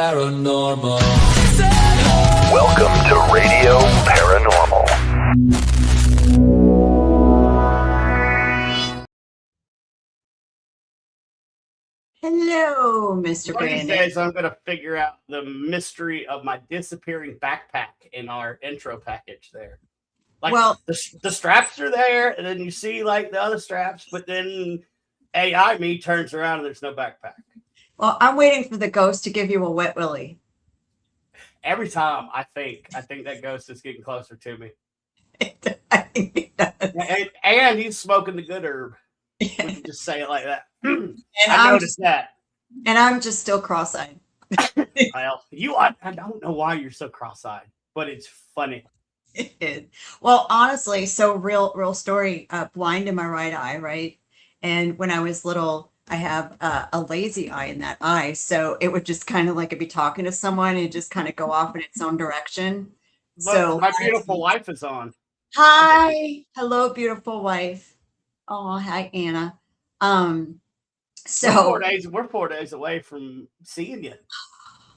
Paranormal. Welcome to Radio Paranormal. Hello, Mr. One of these Brandon. days, I'm going to figure out the mystery of my disappearing backpack in our intro package there. Like, Well- the straps are there, and then you see, like, the other straps, but then AI me turns around and there's no backpack. Well, I'm waiting for the ghost to give you a wet willy. Every time, I think that ghost is getting closer to me. I think it does. And he's smoking the good herb. We can just say it like that. And I noticed that. And I'm just still cross-eyed. Well, I don't know why you're so cross-eyed, but it's funny. Well, honestly, so real story, blind in my right eye, right? And when I was little, I have a lazy eye in that eye. So it would just kind of like I'd be talking to someone and just kind of go off in its own direction. Look, So my beautiful wife is on. Hi. Hello, beautiful wife. Oh, hi, Anna. So We're 4 days away from seeing you.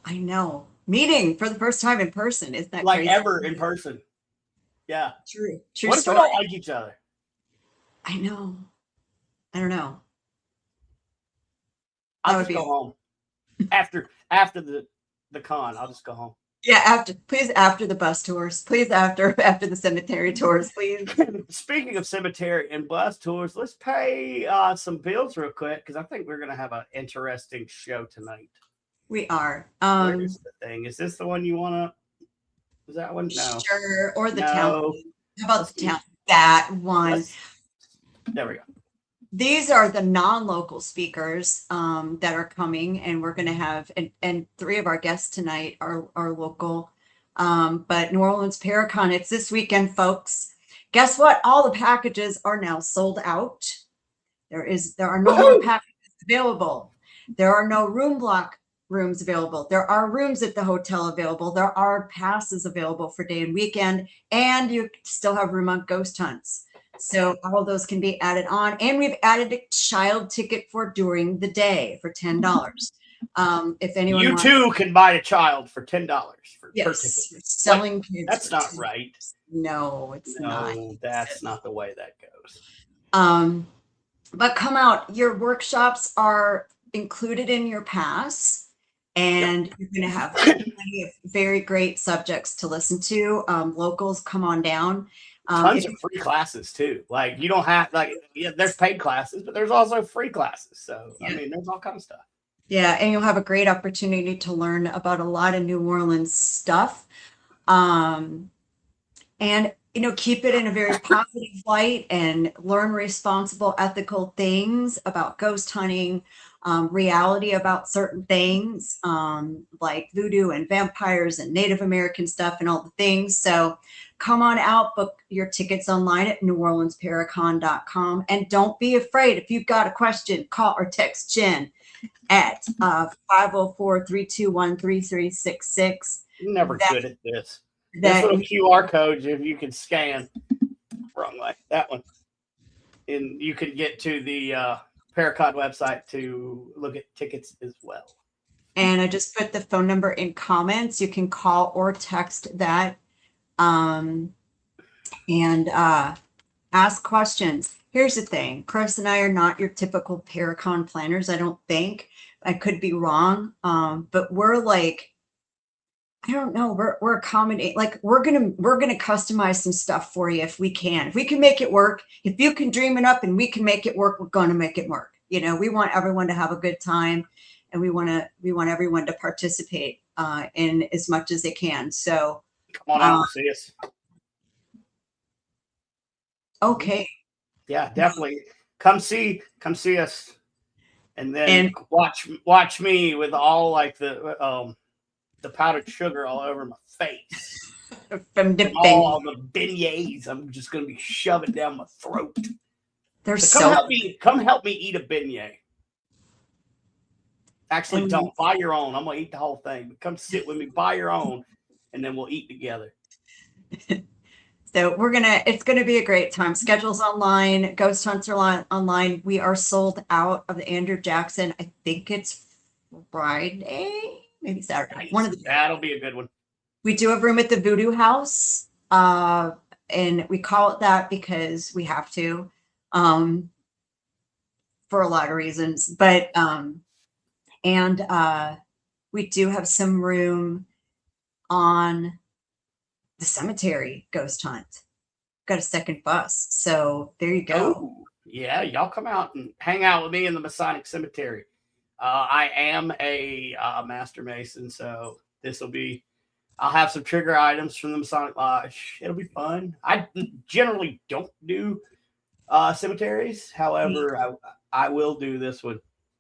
I know. Meeting for the first time in person. Isn't that Like crazy? ever in person. Yeah. True What if we story. don't like each other? I know. I don't know. I'll That just would go be- home. After the con, I'll just go home. Yeah, after the bus tours. Please after the cemetery tours, please. Speaking of cemetery and bus tours, let's pay some bills real quick because I think we're gonna have an interesting show tonight. We are. Where is the thing? Is this the one you wanna? Is that one? No. Sure. Or the No. town. How about the town? That one. There we go. These are the non-local speakers that are coming, and we're going to have, and three of our guests tonight are local. But New Orleans Paracon, it's this weekend, folks. Guess what? All the packages are now sold out. There are no more packages available. There are no room block rooms available. There are rooms at the hotel available. There are passes available for day and weekend, and you still have room on ghost hunts. So all of those can be added on. And we've added a child ticket for during the day for $10. If anyone You wants, too can buy a child for $10 per yes, ticket. selling kids. That's for not $10. right. No, it's not. No, that's not the way that goes. But come out. Your workshops are included in your pass. And you're going to have plenty of very great subjects to listen to. Locals, come on down. Tons of free classes too. Like you don't have there's paid classes, but there's also free classes. So I mean, there's all kinds of stuff. Yeah, and you'll have a great opportunity to learn about a lot of New Orleans stuff. And keep it in a very positive light and learn responsible, ethical things about ghost hunting, reality about certain things, like voodoo and vampires and Native American stuff and all the things. So come on out, book your tickets online at neworleansparacon.com. And don't be afraid. If you've got a question, call or text Jen at 504-321-3366. You're never good at this. This little QR code, if you can scan, wrong way, that one. And you can get to the Paracon website to look at tickets as well. And I just put the phone number in comments. You can call or text that. And ask questions. Here's the thing. Chris and I are not your typical Paracon planners, I don't think. I could be wrong. But we're like, I don't know, we're accommodating, like we're gonna customize some stuff for you if we can. If we can make it work, if you can dream it up and we can make it work, we're gonna make it work. We want everyone to have a good time, and we want everyone to participate in as much as they can. So come on out and see us. Okay. Yeah, definitely. Come see us, and then watch me with all like the powdered sugar all over my face. From all the beignets, I'm just gonna be shoving down my throat. Come help me eat a beignet. Actually, don't buy your own. I'm gonna eat the whole thing. Come sit with me, buy your own, and then we'll eat together. So it's gonna be a great time. Schedules online, ghost hunts are online. We are sold out of the Andrew Jackson. I think it's Friday. maybe Saturday. Nice. One of the That'll be a good one. We do have room at the Voodoo House, and we call it that because we have to, for a lot of reasons. But we do have some room on the cemetery ghost hunt. Got a second bus, so there you go. Oh, yeah, y'all come out and hang out with me in the Masonic Cemetery. I am a Master Mason, so this will be. I'll have some trigger items from the Masonic Lodge. It'll be fun. I generally don't do cemeteries. However, I will do this one.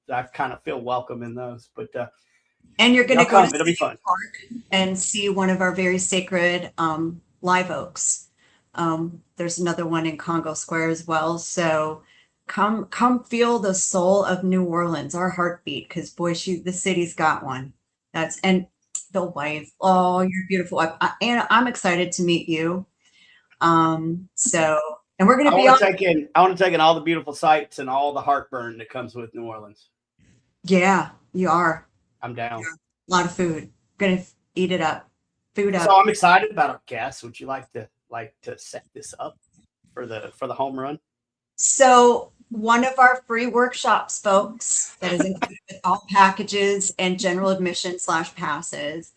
I kind of feel welcome in those. But and you're going to go to it'll be fun. Park and see one of our very sacred live oaks. There's another one in Congo Square as well. So come feel the soul of New Orleans, our heartbeat, because boy, the city's got one. And the wife. Oh, you're beautiful. And I'm excited to meet you. And we're going to be. I want to take in all the beautiful sights and all the heartburn that comes with New Orleans. Yeah, you are. I'm down. Yeah. A lot of food. Gonna eat it up. Food up. So I'm excited about our guests. Would you like to set this up for the home run? So one of our free workshops, folks, that is included with all packages and general admission / passes,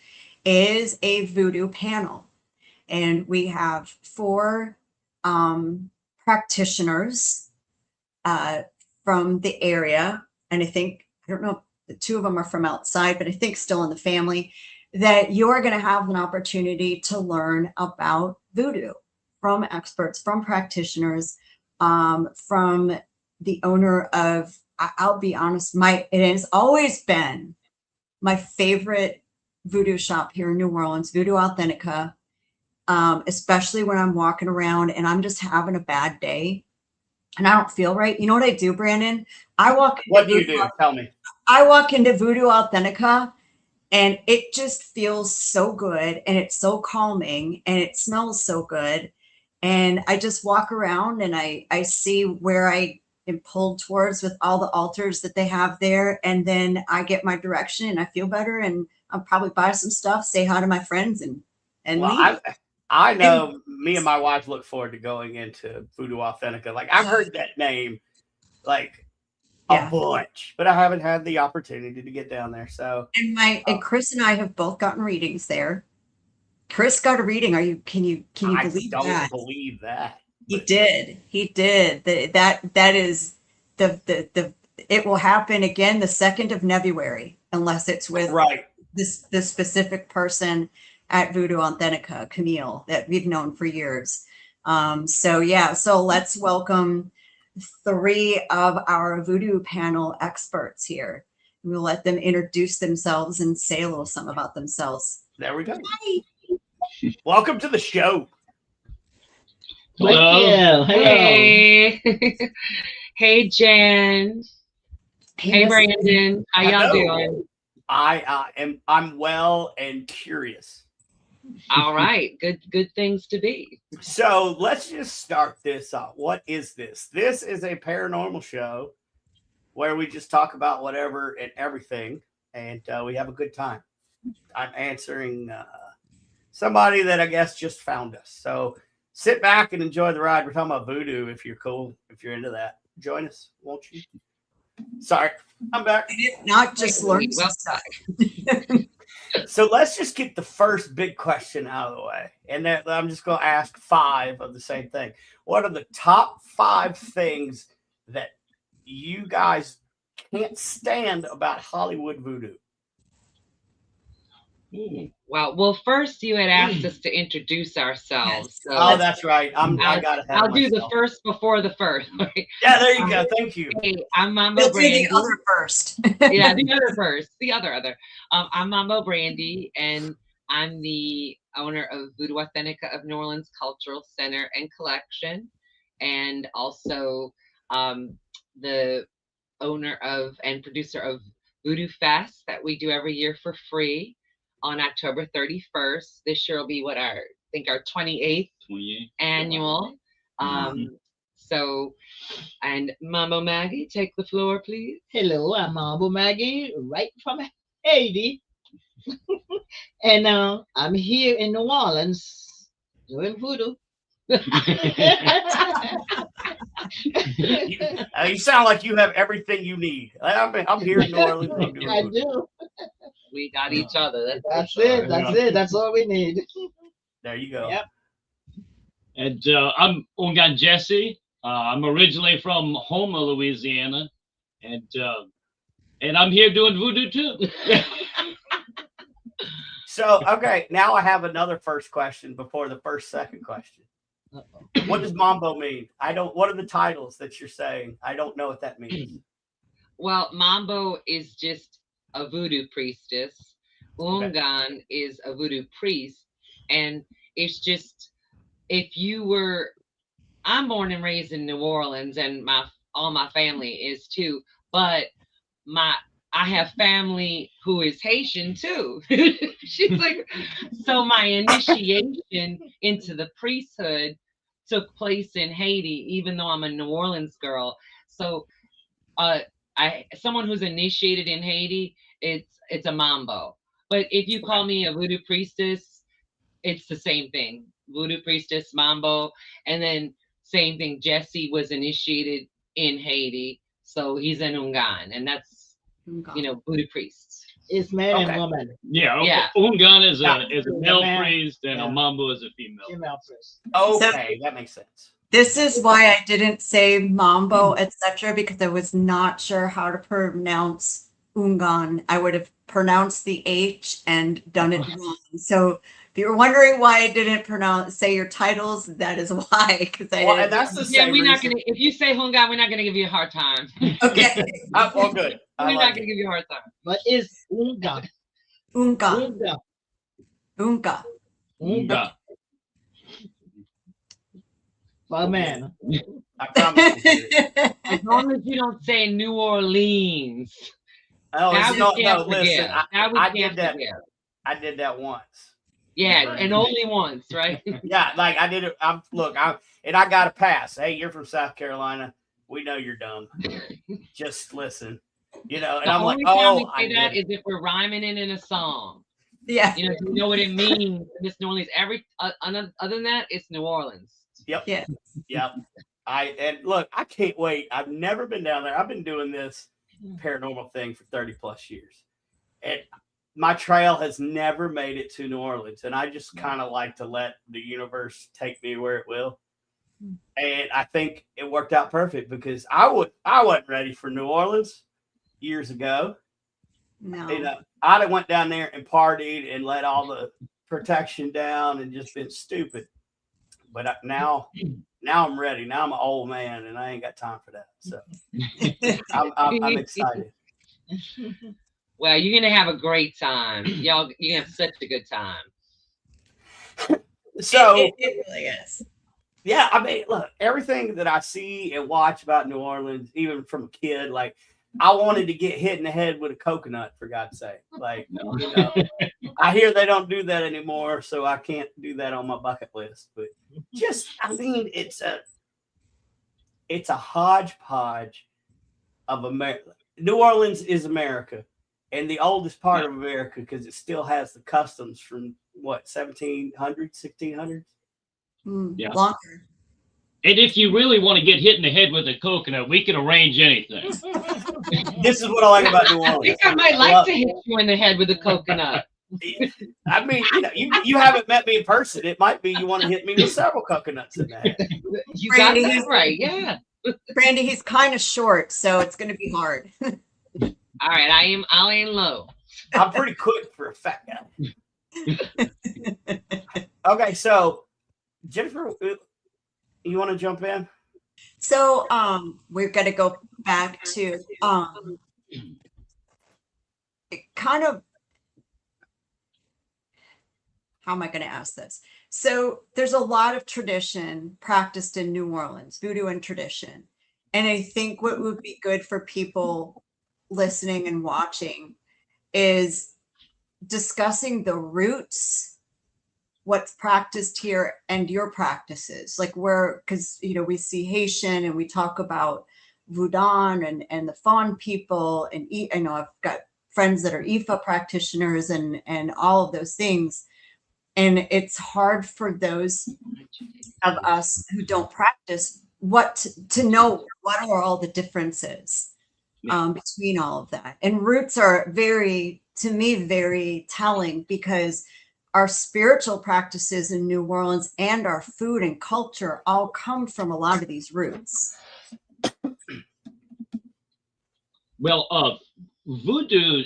is a voodoo panel. And we have 4 practitioners from the area. And I don't know, the 2 of them are from outside, but I think still in the family, that you're going to have an opportunity to learn about voodoo from experts, from practitioners, from the owner of, I'll be honest, it has always been my favorite voodoo shop here in New Orleans, Voodoo Authentica, especially when I'm walking around and I'm just having a bad day and I don't feel right. You know what I do, Brandon? What do you do? Tell me. I walk into Voodoo Authentica and it just feels so good and it's so calming and it smells so good. And I just walk around and I see where I am pulled towards with all the altars that they have there. And then I get my direction and I feel better and I'll probably buy some stuff, say hi to my friends and leave. I know me and my wife look forward to going into Voodoo Authentica. Like I've heard that name like a bunch, but I haven't had the opportunity to get down there. So and Chris and I have both gotten readings there. Chris got a reading. Can you believe that? I don't believe that. He did. That is the it will happen again the 2nd of February unless it's with this specific person at Voodoo Authentica, Camille, that we've known for years. So let's welcome 3 of our voodoo panel experts here. We'll let them introduce themselves and say a little something about themselves. There we go. Hi. Welcome to the show. Hello. Hey. Hey, Jen. Hey, Brandon. How y'all doing? I'm well and curious. All right. Good things to be. So let's just start this off. What is this? This is a paranormal show where we just talk about whatever and everything, and we have a good time. I'm answering somebody that I guess just found us. So sit back and enjoy the ride. We're talking about voodoo. If you're cool, if you're into that, join us, won't you? Sorry, I'm back. Not just learn stuff. So let's just get the first big question out of the way. And then I'm just going to ask 5 of the same thing. What are the top 5 things that you guys can't stand about Hollywood voodoo? Well, first you had asked us to introduce ourselves. So that's right. I'll do the first before the first. Right? Yeah, there you go. Thank you. Hey, I'm Mambo Brandi. The other first. Yeah, the other first. The other. I'm Mambo Brandi, and I'm the owner of Voodoo Authentica of New Orleans Cultural Center and Collection, and also the owner of and producer of VOODOOFEST that we do every year for free on October 31st. This year will be our 28th annual. So, and Mambo Maggie, take the floor, please. Hello, I'm Mambo Maggie, right from Haiti. And I'm here in New Orleans doing voodoo. You sound like you have everything you need. I'm here in New Orleans. I'm doing I good. do. We got each other. That's it. That's it. That's all we need. There you go. Yep. And I'm Ungan Jesse. I'm originally from Houma, Louisiana, and I'm here doing voodoo too. So, okay, now I have another first question before the second question. What does Mambo mean? What are the titles that you're saying? I don't know what that means. Well, Mambo is just a voodoo priestess. Ungan is a voodoo priest. And it's just, I'm born and raised in New Orleans, and all my family is too, but I have family who is Haitian too. She's like, so my initiation into the priesthood took place in Haiti, even though I'm a New Orleans girl. So someone who's initiated in Haiti, it's a Mambo. But if you call me a voodoo priestess, it's the same thing. Voodoo priestess, Mambo, and then same thing. Jesse was initiated in Haiti, so he's an Ungan, and that's voodoo priests. It's man and woman. Yeah. Ungan is a male priest, and a Mambo is a female priest. Okay, that makes sense. This is why I didn't say Mambo, etc., because I was not sure how to pronounce Ungan. I would have pronounced the H and done it wrong. So if you're wondering why I didn't say your titles, that is why. Because and that's the same. We're not gonna. If you say Ungan, we're not gonna give you a hard time. Okay. Well, good. We're not gonna give you a hard time. But it's Ungan. Unga. Unga. Unga. My man. I promise you. As long as you don't say New Orleans. Oh, no, listen. I did that. I did that once. Yeah, and only once, right? Yeah, like I did it. I got a pass. Hey, you're from South Carolina. We know you're dumb. Just listen. And I'm like, I say that is if we're rhyming it in a song. Yeah. You know what it means. It's New Orleans. Other than that, it's New Orleans. Yep. Yeah. Yep. And look, I can't wait. I've never been down there. I've been doing this paranormal thing for 30 plus years. And my trail has never made it to New Orleans. And I just kind of like to let the universe take me where it will. And I think it worked out perfect because I wasn't ready for New Orleans years ago. No. I'd have went down there and partied and let all the protection down and just been stupid. But now I'm ready. Now I'm an old man and I ain't got time for that. So I'm excited. Well, you're gonna have a great time. You're gonna have such a good time. So it really is. Yeah, I mean, look, everything that I see and watch about New Orleans, even from a kid, like I wanted to get hit in the head with a coconut, for God's sake. Like, I hear they don't do that anymore, so I can't do that on my bucket list. But I mean, it's a hodgepodge of America. New Orleans is America, and the oldest part of America because it still has the customs from what, 1700s, 1600s. Longer. And if you really want to get hit in the head with a coconut, we can arrange anything. This is what I like about New Orleans. I think I might like to hit you in the head with a coconut. I mean, you haven't met me in person. It might be you want to hit me with several coconuts in the head. You got that right, yeah. Brandy, he's kind of short, so it's going to be hard. All right, I'll aim low. I'm pretty quick for a fat guy. Okay, so Jennifer, you want to jump in? So we've got to go back to kind of, how am I going to ask this? So there's a lot of tradition practiced in New Orleans, voodoo and tradition. And I think what would be good for people listening and watching is discussing the roots, what's practiced here, and your practices. Like because we see Haitian and we talk about Voodoo and the Fawn people, and I know I've got friends that are Ifa practitioners and all of those things. And it's hard for those of us who don't practice to know what are all the differences between all of that. And roots are to me, very telling, because our spiritual practices in New Orleans and our food and culture all come from a lot of these roots. Well, voodoo,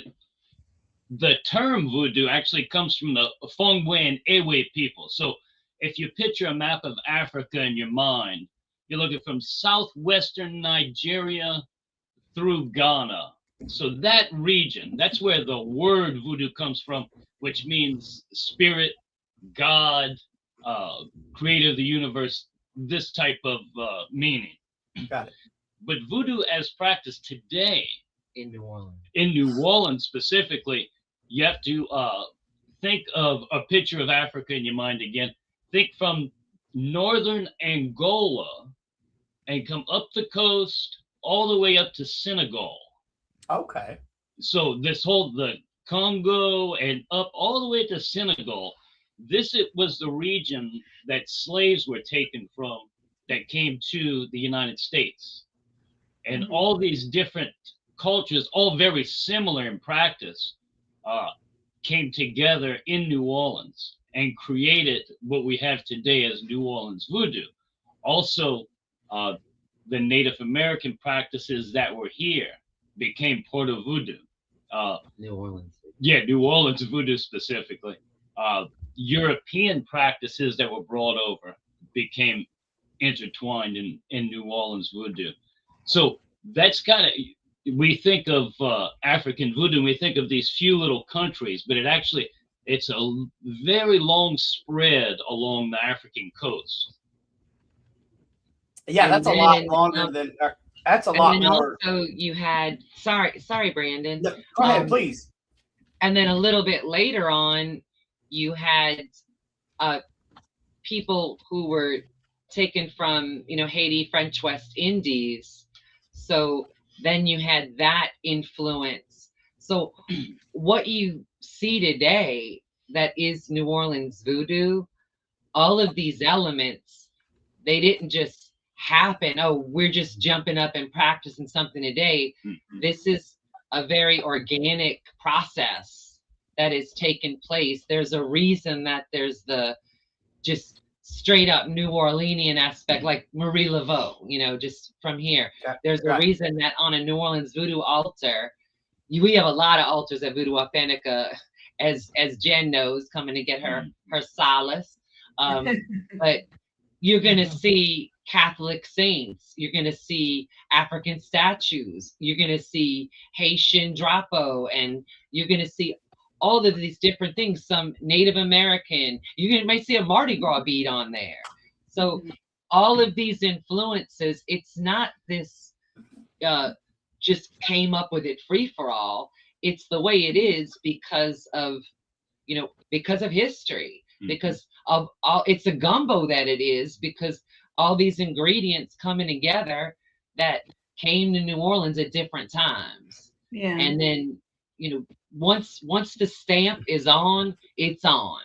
the term voodoo actually comes from the Fongwe and Ewe people. So if you picture a map of Africa in your mind, you're looking from southwestern Nigeria through Ghana. So that region, that's where the word voodoo comes from, which means spirit, God, creator of the universe, this type of meaning. Got it. But voodoo as practiced today In New Orleans specifically, you have to think of a picture of Africa in your mind again. Think from northern Angola and come up the coast all the way up to Senegal. Okay. So the Congo and up all the way to Senegal, it was the region that slaves were taken from that came to the United States. And all these different cultures, all very similar in practice, came together in New Orleans and created what we have today as New Orleans voodoo. Also, the Native American practices that were here became part of voodoo. New Orleans. Yeah, New Orleans voodoo specifically. European practices that were brought over became intertwined in New Orleans voodoo. So that's kind of, we think of African voodoo, we think of these few little countries, but it's a very long spread along the African coast. Yeah, that's a lot longer than. That's a lot more. Also, you had sorry, Brandon. No, go ahead, please. And then a little bit later on, you had people who were taken from Haiti, French West Indies. So then you had that influence. So what you see today that is New Orleans voodoo, all of these elements, they didn't just happen. Oh, we're just jumping up and practicing something today. This is a very organic process that is taking place. There's a reason that there's the just straight up New Orleanian aspect, like Marie Laveau, just from here. There's a reason that on a New Orleans voodoo altar, we have a lot of altars at Voodoo Authentica, as Jen knows, coming to get her solace. But you're going to see Catholic saints. You're going to see African statues. You're going to see Haitian drapeau, and you're going to see all of these different things. Some Native American. You might see a Mardi Gras bead on there. So all of these influences, it's not this just came up with it free for all. It's the way it is because of history, because of all. It's a gumbo that it is because all these ingredients coming together that came to New Orleans at different times. Yeah. And then, once the stamp is on, it's on.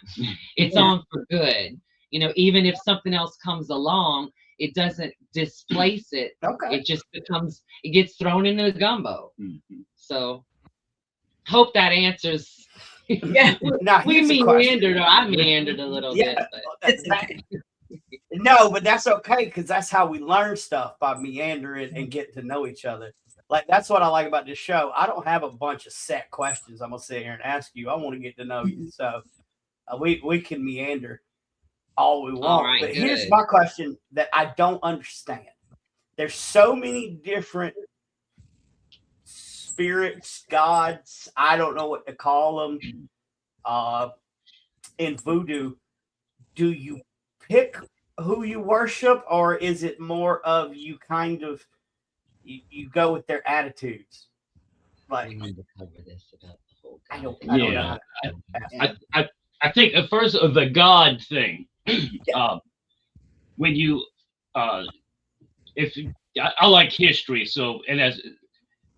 It's on for good. Even if something else comes along, it doesn't displace it. Okay. It just it gets thrown into the gumbo. So hope that answers. Yeah. We meandered, or I meandered a little bit. But. No, but that's okay, because that's how we learn stuff, by meandering and getting to know each other. Like, that's what I like about this show. I don't have a bunch of set questions I'm going to sit here and ask you. I want to get to know you. So we can meander all we want. Right, but here's my question that I don't understand. There's so many different spirits, gods, I don't know what to call them, in voodoo. Do you pick who you worship, or is it more of you kind of you go with their attitudes? Like, we need to cover this about the whole I don't know. I think at first of the God thing. When you I like history, so and as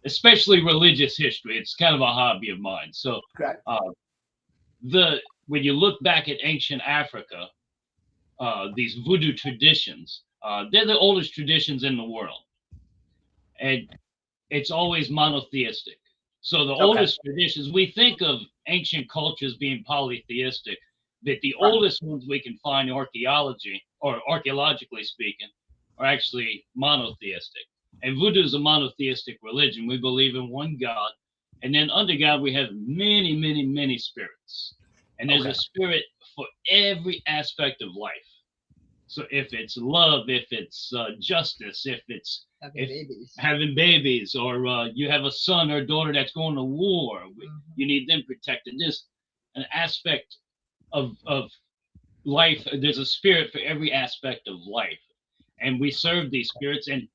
especially religious history. It's kind of a hobby of mine. So Okay. When you look back at ancient Africa, these voodoo traditions, they're the oldest traditions in the world, and it's always monotheistic. So the oldest traditions, we think of ancient cultures being polytheistic, but the oldest ones we can find archaeologically speaking, are actually monotheistic. And voodoo is a monotheistic religion. We believe in one God, and then under God we have many, many, many spirits. And there's a spirit for every aspect of life. So if it's love, if it's justice, if it's having babies, or you have a son or daughter that's going to war, you need them protected. There's an aspect of life. There's a spirit for every aspect of life, and we serve these spirits. And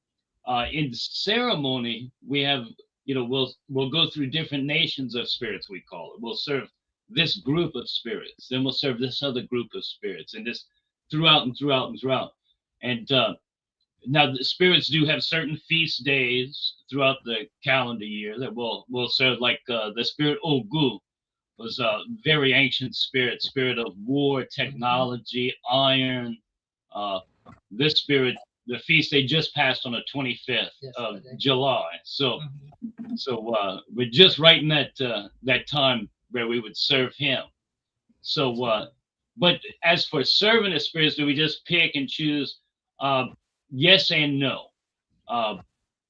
in ceremony, we have, we'll go through different nations of spirits. We call it. We'll serve this group of spirits, then we'll serve this other group of spirits, and this throughout and throughout and throughout. And now the spirits do have certain feast days throughout the calendar year that we'll serve, like the spirit Ogu was a very ancient spirit of war, technology, iron. This spirit, the feast day just passed on the 25th of July. So we're just right in that time where we would serve him. So but as for serving the spirits, do we just pick and choose? Yes and no.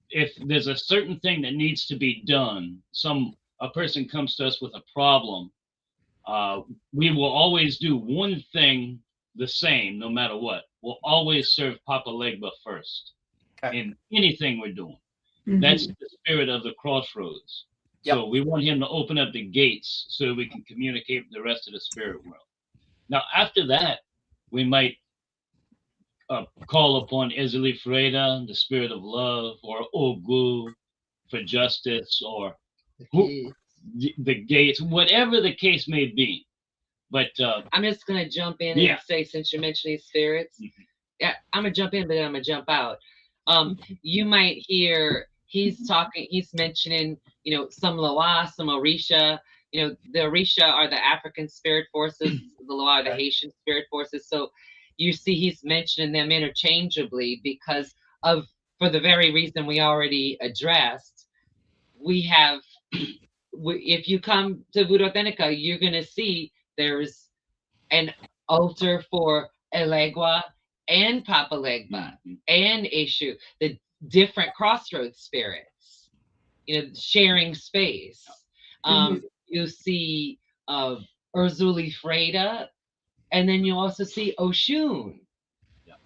If there's a certain thing that needs to be done, a person comes to us with a problem, we will always do one thing the same no matter what. We'll always serve Papa Legba first in anything we're doing. That's the spirit of the crossroads. So we want him to open up the gates so we can communicate with the rest of the spirit world. Now, after that, we might call upon Ezeli Freda, the spirit of love, or Ogu for justice, or the gates, whatever the case may be. But I'm just going to jump in and say, since you mentioned these spirits, I'm going to jump in, but then I'm going to jump out. You might hear he's mentioning, some Loa, some Orisha. The Orisha are the African spirit forces, the Loa are the Haitian spirit forces. So you see he's mentioning them interchangeably because for the very reason we already addressed. We have, if you come to Voodoo Authentica, you're going to see there's an altar for Elegua and Papa Legba and Eshu, the different crossroads spirits, sharing space. You see Urzuli Freda, and then you also see Oshun.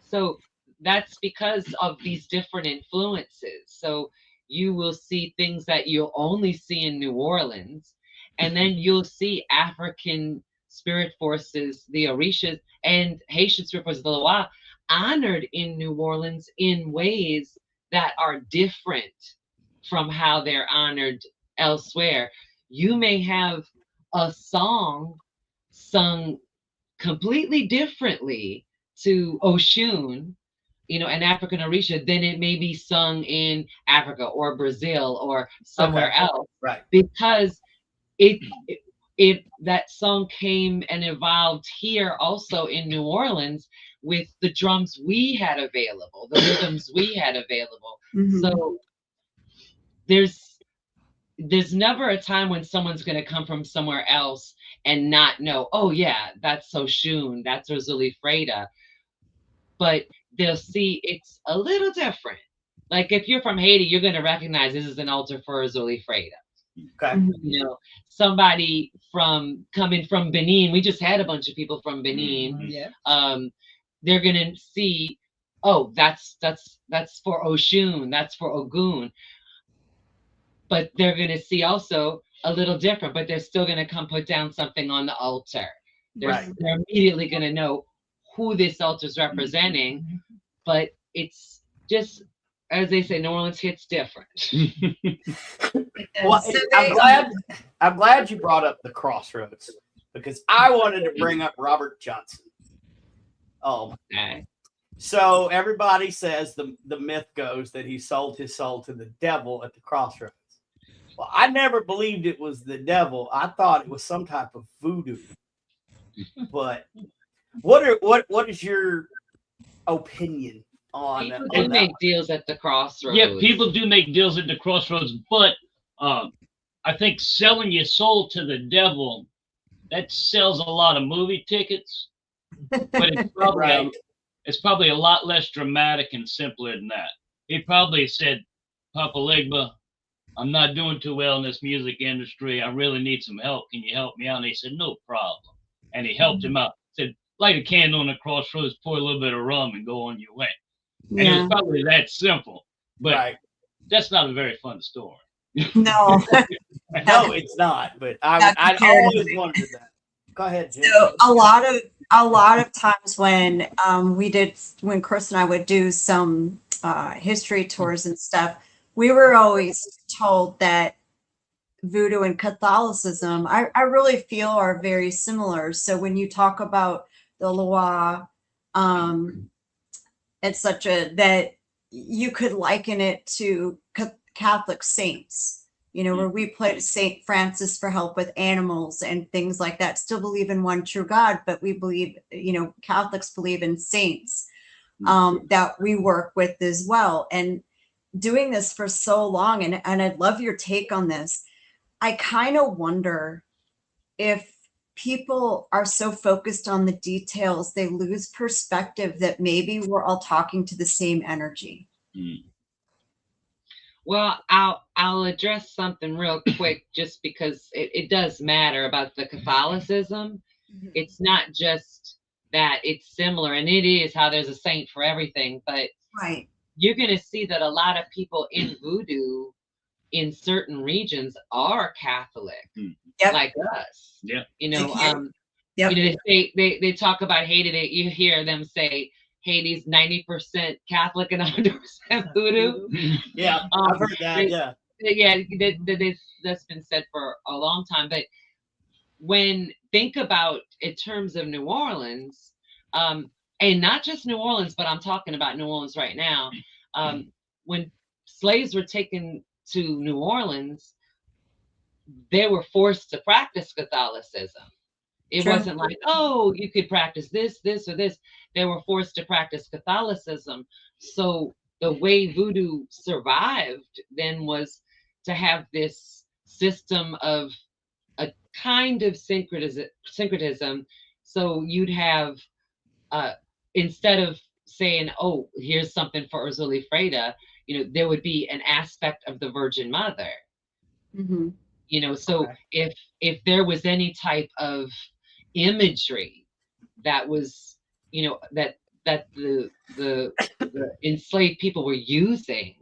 So that's because of these different influences. So you will see things that you'll only see in New Orleans, and then you'll see African spirit forces, the Orishas, and Haitian spirit forces, the Loa, honored in New Orleans in ways that are different from how they're honored elsewhere. You may have a song sung completely differently to Oshun, an African Orisha, than it may be sung in Africa or Brazil or somewhere else. Right. Because that song came and evolved here also in New Orleans with the drums we had available, the rhythms we had available. So there's never a time when someone's going to come from somewhere else and not know, oh yeah, that's Oshun, that's Urzuli Freda. But they'll see it's a little different. Like if you're from Haiti, you're going to recognize this is an altar for Urzuli Freda. Okay. Somebody coming from Benin, we just had a bunch of people from Benin. They're going to see, oh, that's for Oshun, that's for Ogun. But they're going to see also a little different, but they're still going to come put down something on the altar. They're immediately going to know who this altar is representing, but it's just, as they say, New Orleans hits different. Well, I'm glad you brought up the crossroads, because I wanted to bring up Robert Johnson. So everybody says the myth goes that he sold his soul to the devil at the crossroads. Well, I never believed it was the devil. I thought it was some type of voodoo. But what is your opinion on People on do that make one? deals at the crossroads. Yeah, people do make deals at the crossroads, but I think selling your soul to the devil, that sells a lot of movie tickets, but Right. it's probably a lot less dramatic and simpler than that. He probably said, Papa Legba, I'm not doing too well in this music industry. I really need some help. Can you help me out? And he said, no problem. And he helped him out. Said, light a candle on the crossroads, pour a little bit of rum, and go on your way. And it was probably that simple. But Right. that's not a very fun story. No. No, it's not. But I Not always wondered that. Go ahead, Jim. So a lot of times when when Chris and I would do some history tours and stuff, we were always told that voodoo and Catholicism, I really feel are very similar. So when you talk about the Loire, it's such that you could liken it to Catholic saints. You know, where we pray to Saint Francis for help with animals and things like that. Still believe in one true God, but we believe, Catholics believe in saints that we work with as well. And doing this for so long, and I'd love your take on this. I kind of wonder if people are so focused on the details, they lose perspective that maybe we're all talking to the same energy. Well, I'll address something real quick just because it does matter about the Catholicism. It's not just that it's similar, and it is how there's a saint for everything, but Right. You're going to see that a lot of people in voodoo in certain regions are Catholic, like us. Yeah. They talk about Haiti. You hear them say Haiti's 90% Catholic and 100% voodoo. Yeah, I've heard that. That's been said for a long time. But think about in terms of New Orleans, and not just New Orleans, but I'm talking about New Orleans right now. When slaves were taken to New Orleans, they were forced to practice Catholicism. It wasn't like, oh, you could practice this, or this. They were forced to practice Catholicism. So the way voodoo survived then was to have this system of a kind of syncretism. So you'd have, instead of saying, oh, here's something for Urzuli Freda, there would be an aspect of the Virgin Mother. So if there was any type of imagery that was, that the enslaved people were using,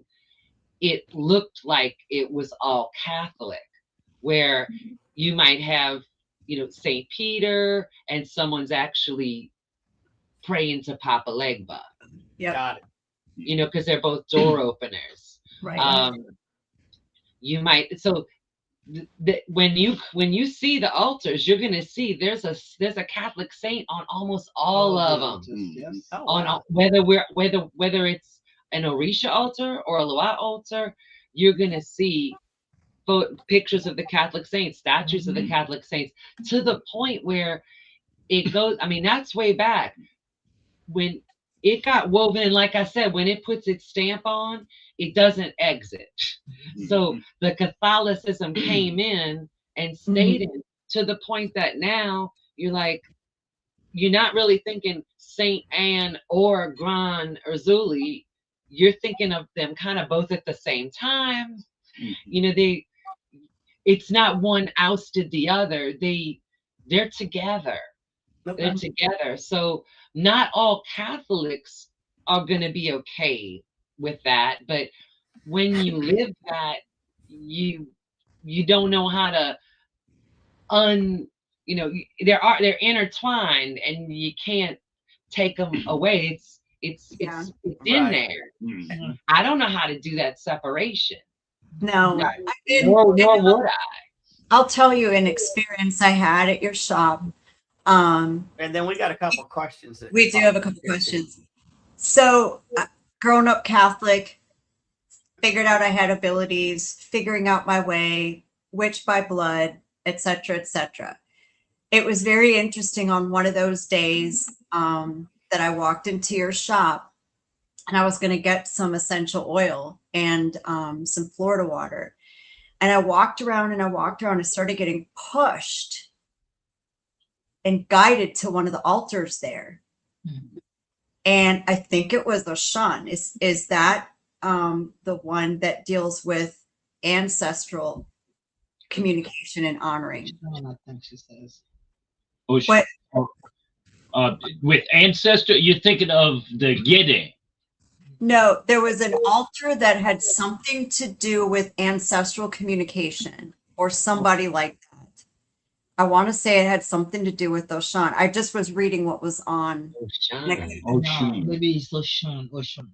it looked like it was all Catholic, where you might have, St. Peter and someone's actually praying to Papa Legba. Yeah. Got it. Because they're both door openers. Right. You might, so when you see the altars, you're going to see there's a Catholic saint on almost all of them. Yes. On whether it's an Orisha altar or a Loa altar, you're going to see pictures of the Catholic saints, statues of the Catholic saints, to the point where it goes. I mean, that's way back when it got woven. And like I said, when it puts its stamp on, it doesn't exit. So the Catholicism came in and stayed in, to the point that now you're not really thinking Saint Anne or Grand Urzuli. You're thinking of them kind of both at the same time. It's not one ousted the other. They're together. Okay. They're together. So not all Catholics are going to be okay with that, but when you live that, you don't know how to they're intertwined, and you can't take them away. It's in there. I don't know how to do that separation. No, Nor would I. I'll tell you an experience I had at your shop. And then we got a couple of questions. We do have a couple questions. So, grown up Catholic, figured out I had abilities, figuring out my way, witch by blood, etc., etc. It was very interesting on one of those days that I walked into your shop, and I was going to get some essential oil and some Florida water. And I walked around and I walked around and started getting pushed and guided to one of the altars there. Mhm. And I think it was Oshan. Is that the one that deals with ancestral communication and honoring? I think she says. What? With ancestor, you're thinking of the Gede. No, there was an altar that had something to do with ancestral communication or somebody like that. I want to say it had something to do with Oshan. I just was reading what was on. Oshun. Oshun. Maybe it's Oshun. Oshun.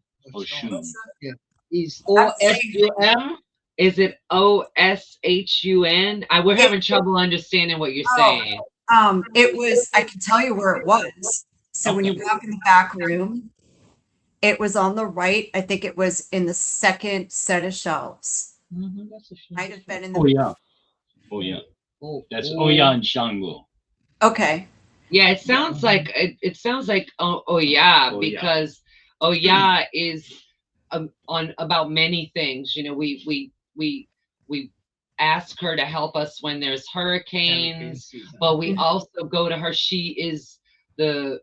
Yeah. It's I'm saying- OSUM. Is it OSHUN? We're having trouble understanding what you're saying. It was, I can tell you where it was. So when you walk in the back room, it was on the right. I think it was in the second set of shelves. That's Oshun. Might have been in the. Oh yeah. Oh yeah. Oh, That's oh. Oya and Shango. Okay. Yeah, it sounds like oh yeah, Oh, yeah. because oh yeah is on about many things. You know, we ask her to help us when there's hurricanes, but we also go to her. She is the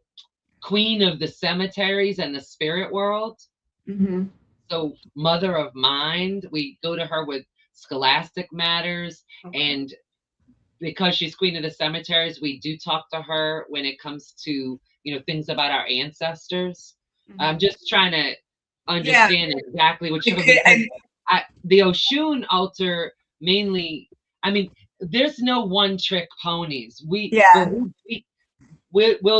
queen of the cemeteries and the spirit world. Mm-hmm. So mother of mind, we go to her with scholastic matters. And because she's queen of the cemeteries, we do talk to her when it comes to, you know, things about our ancestors. I'm just trying to understand exactly what you're the Oshun altar mainly. I mean, there's no one trick ponies. We'll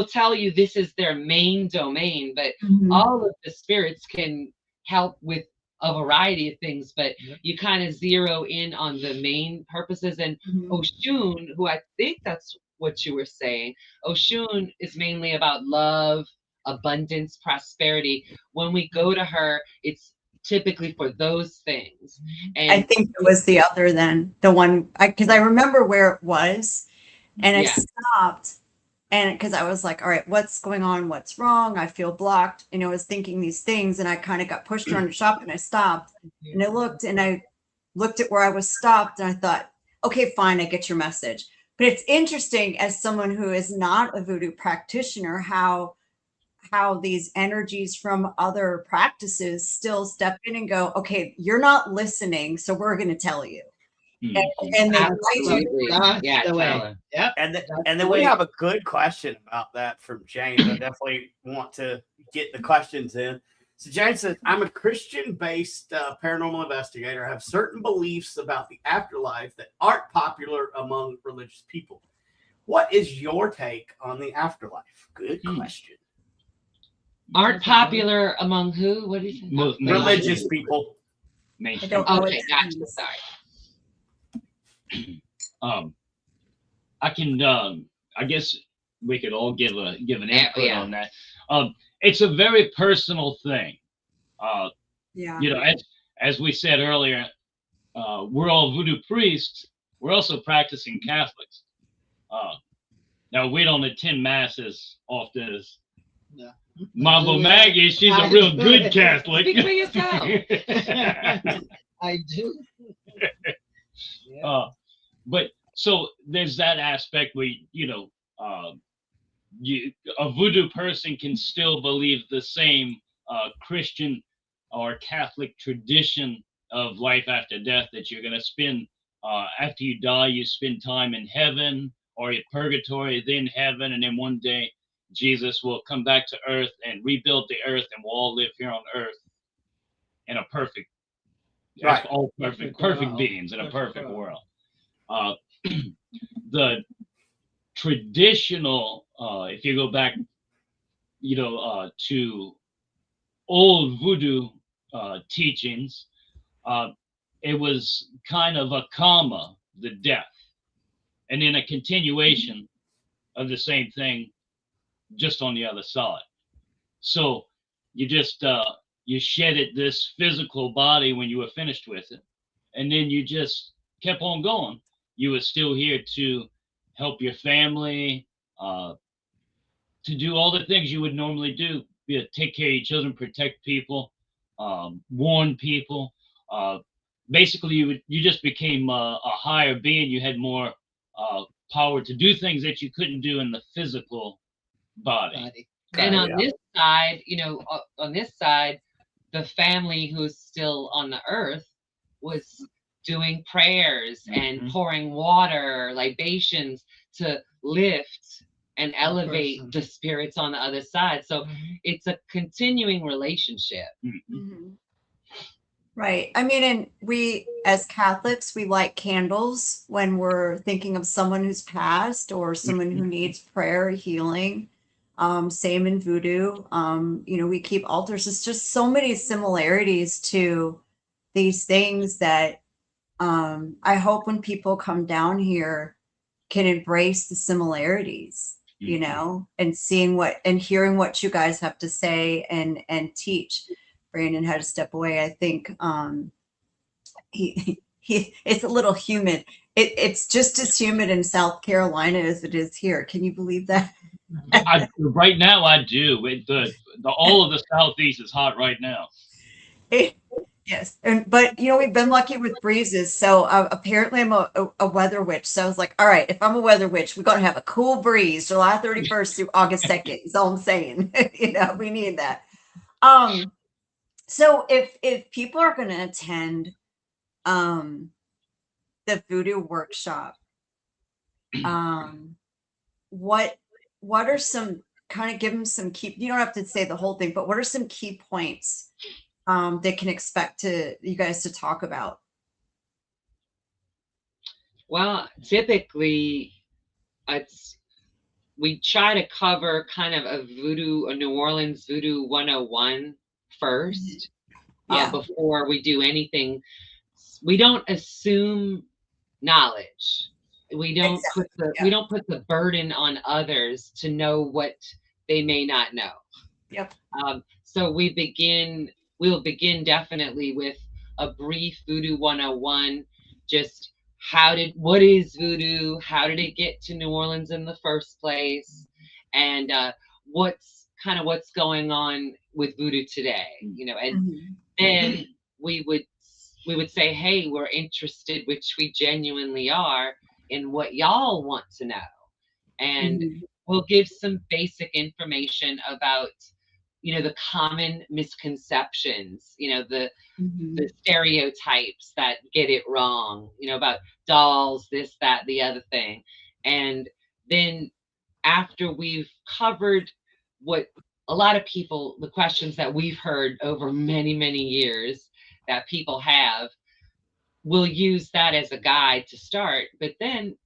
tell you this is their main domain, but all of the spirits can help with a variety of things, but you kind of zero in on the main purposes. And Oshun, who I think that's what you were saying, Oshun is mainly about love, abundance, prosperity. When we go to her, it's typically for those things. And I think it was the other then, the one, because I remember where it was, and I stopped, and because I was like, all right, what's going on? What's wrong? I feel blocked. And I was thinking these things, and I kind of got pushed around the shop, and I stopped, and I looked at where I was stopped, and I thought, okay, fine, I get your message. But it's interesting, as someone who is not a voodoo practitioner, how these energies from other practices still step in and go, okay, you're not listening, so we're going to tell you. And they absolutely, yeah, the way. tell her. Yep. And then we have a good question about that from James. I definitely want to get the questions in. So James says, I'm a Christian-based paranormal investigator. I have certain beliefs about the afterlife that aren't popular among religious people. What is your take on the afterlife? Good question. Aren't popular among who? What is it? Religious people. I don't know. Okay, gotcha. Sorry. I can I guess we could all give an input on that. It's a very personal thing. You know, as we said earlier, we're all voodoo priests. We're also practicing Catholics. Now we don't attend mass as often as Mambo Maggie. She's a real good Catholic. Speak for yourself. I do. But so there's that aspect where, you know, a voodoo person can still believe the same Christian or Catholic tradition of life after death, that you're going to spend, after you die, you spend time in heaven or in purgatory, then heaven, and then one day Jesus will come back to earth and rebuild the earth, and we'll all live here on earth in a perfect, all perfect beings in a perfect world. The traditional, if you go back, you know, to old voodoo teachings, it was kind of a comma, the death, and then a continuation of the same thing, just on the other side. So you just you shedded this physical body when you were finished with it, and then you just kept on going. You were still here to help your family, to do all the things you would normally do, be it take care of your children, protect people, warn people. Basically, you just became a higher being. You had more power to do things that you couldn't do in the physical body. And on this side, on this side, the family who's still on the earth was doing prayers and pouring water, libations to lift and elevate the spirits on the other side. So it's a continuing relationship. Right. I mean, and we, as Catholics, we light candles when we're thinking of someone who's passed or someone who needs prayer, healing. Same in voodoo. We keep altars. It's just so many similarities to these things that I hope when people come down here can embrace the similarities, and seeing and hearing what you guys have to say and teach. Brandon had to step away. I think it's a little humid. It's just as humid in South Carolina as it is here. Can you believe that? Right now, I do. All of the Southeast is hot right now. Yes, but we've been lucky with breezes. So apparently, I'm a weather witch. So I was like, all right, if I'm a weather witch, we're gonna have a cool breeze, July 31st through August 2nd. Is all I'm saying. We need that. So if people are going to attend the voodoo workshop, what are some, kind of give them some key, you don't have to say the whole thing, but what are some key points they can expect you guys to talk about? Well, typically we try to cover kind of a New Orleans Voodoo 101 first, before we do anything. We don't assume knowledge. We don't put the burden on others to know what they may not know. So we'll begin definitely with a brief Voodoo 101, just what is voodoo? How did it get to New Orleans in the first place? And what's going on with voodoo today, and then we would say, hey, we're interested, which we genuinely are, in what y'all want to know. And we'll give some basic information about, the common misconceptions, the stereotypes that get it wrong, about dolls, this, that, the other thing. And then after we've covered what a lot of people, the questions that we've heard over many, many years that people have, we'll use that as a guide to start. But then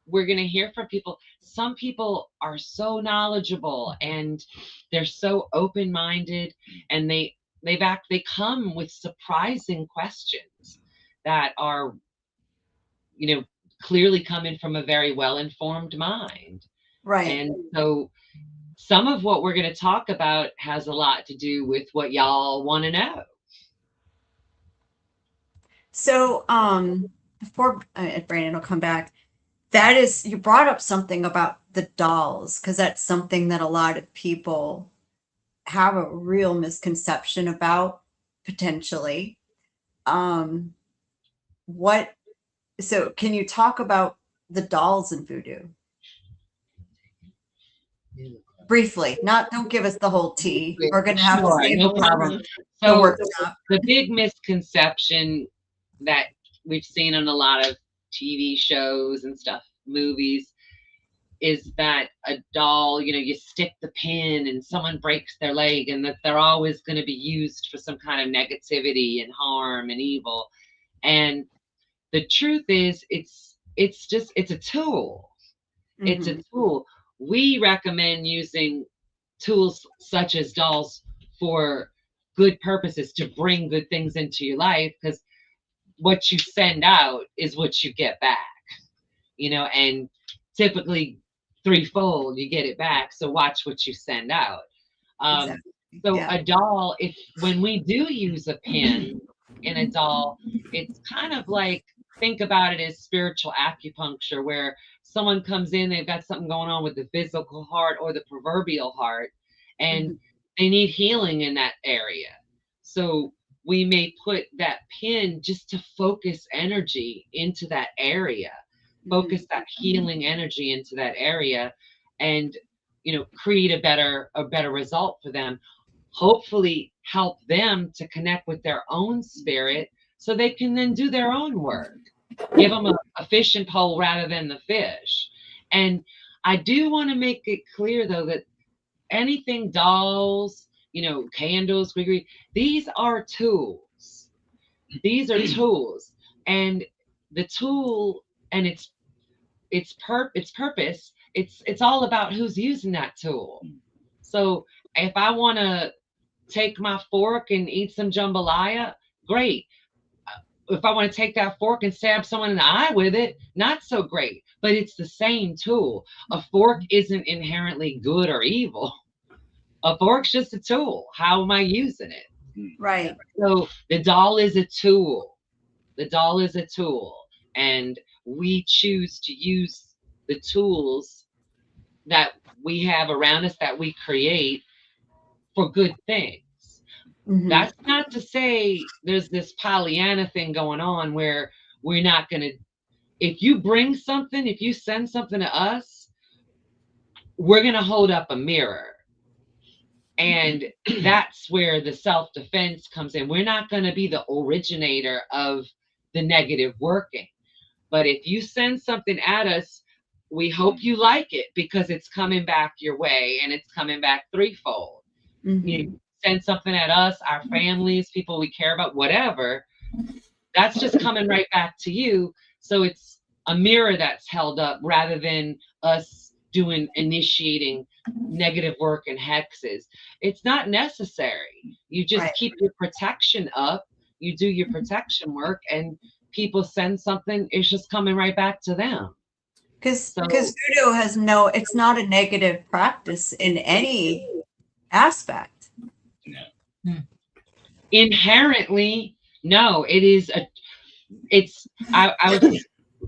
we're going to hear from people. Some people are so knowledgeable and they're so open-minded, and they come with surprising questions that are, clearly coming from a very well-informed mind. Right. And so some of what we're going to talk about has a lot to do with what y'all want to know. So before Brandon will come back, you brought up something about the dolls, because that's something that a lot of people have a real misconception about, potentially. So can you talk about the dolls in voodoo? Briefly, don't give us the whole tea. We're going to have to save no problem. So the big misconception that we've seen on a lot of TV shows and stuff, movies, is that a doll, you stick the pin and someone breaks their leg, and that they're always going to be used for some kind of negativity and harm and evil. And the truth is, it's a tool. It's a tool. We recommend using tools such as dolls for good purposes, to bring good things into your life, because what you send out is what you get back, and typically threefold you get it back. So watch what you send out. So Yeah. a doll, if when we do use a pin in a doll, it's kind of like, think about it as spiritual acupuncture, where someone comes in, they've got something going on with the physical heart or the proverbial heart, and they need healing in that area. So we may put that pin just to focus energy into that area, focus that healing energy into that area, and create a better result for them. Hopefully help them to connect with their own spirit so they can then do their own work. Give them a fishing pole rather than the fish. And I do want to make it clear, though, that anything dolls, candles, these are tools. These are tools. And the tool and its purpose, it's all about who's using that tool. So if I want to take my fork and eat some jambalaya, great. If I want to take that fork and stab someone in the eye with it, not so great. But it's the same tool. A fork isn't inherently good or evil. A fork's just a tool. How am I using it? Right. So the doll is a tool. The doll is a tool. And we choose to use the tools that we have around us, that we create, for good things. That's not to say there's this Pollyanna thing going on where we're not going to, if you bring something, if you send something to us, we're going to hold up a mirror. And that's where the self-defense comes in. We're not going to be the originator of the negative working. But if you send something at us, we hope you like it, because it's coming back your way, and it's coming back threefold. You send something at us, our families, people we care about, whatever, that's just coming right back to you. So it's a mirror that's held up rather than us initiating negative work and hexes. It's not necessary. You just keep your protection up. You do your protection work, and people send something, it's just coming right back to them. Because voodoo has it's not a negative practice in any aspect. Inherently, no. It is I would